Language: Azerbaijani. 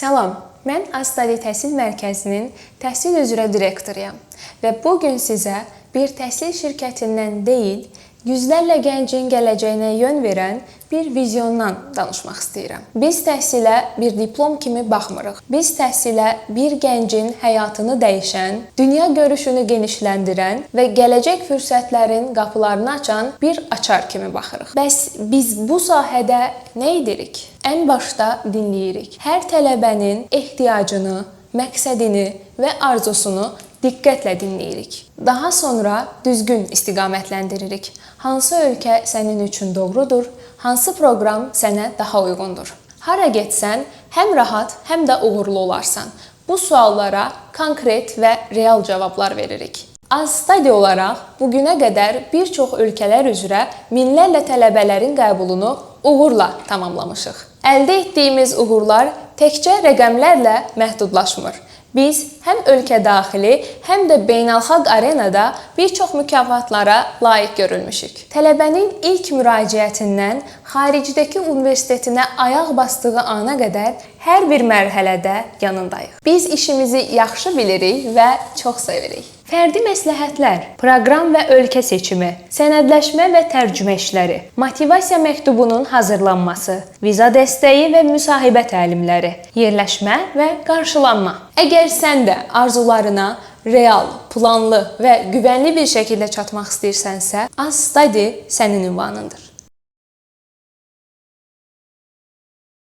Salam, mən Astadi Təhsil Mərkəzinin təhsil üzrə direktoruyam və bugün sizə bir təhsil şirkətindən deyil, yüzlərlə gəncin gələcəyinə yön verən bir vizyondan danışmaq istəyirəm. Biz təhsilə bir diplom kimi baxmırıq. Biz təhsilə bir gəncin həyatını dəyişən, dünya görüşünü genişləndirən və gələcək fürsətlərin qapılarını açan bir açar kimi baxırıq. Bəs biz bu sahədə nə edirik? Ən başda dinləyirik. Hər tələbənin ehtiyacını, məqsədini və arzusunu diqqətlə dinləyirik. Daha sonra düzgün istiqamətlendiririk. Hansı ölkə sənin üçün doğrudur? Hansı proqram sənə daha uyğundur? Hara getsən, həm rahat, həm də uğurlu olarsan. Bu suallara konkret və real cavablar veririk. Astadi olaraq bugünə qədər bir çox ölkələr üzrə minlərlə tələbələrin qəbulunu uğurla tamamlamışıq. Əldə etdiyimiz uğurlar təkcə rəqəmlərlə məhdudlaşmır. Biz həm ölkə daxili, həm də beynəlxalq arenada bir çox mükafatlara layiq görülmüşük. Tələbənin ilk müraciətindən xaricdəki universitetinə ayaq basdığı ana qədər hər bir mərhələdə yanındayıq. Biz işimizi yaxşı bilirik və çox sevirik. Fərdi məsləhətlər, proqram və ölkə seçimi, sənədləşmə və tərcümə işləri, motivasiya məktubunun hazırlanması, viza dəstəyi və müsahibə təlimləri, yerləşmə və qarşılanma. Əgər sən də arzularına real, planlı və güvənli bir şəkildə çatmaq istəyirsənsə, Astadi sənin ünvanındır.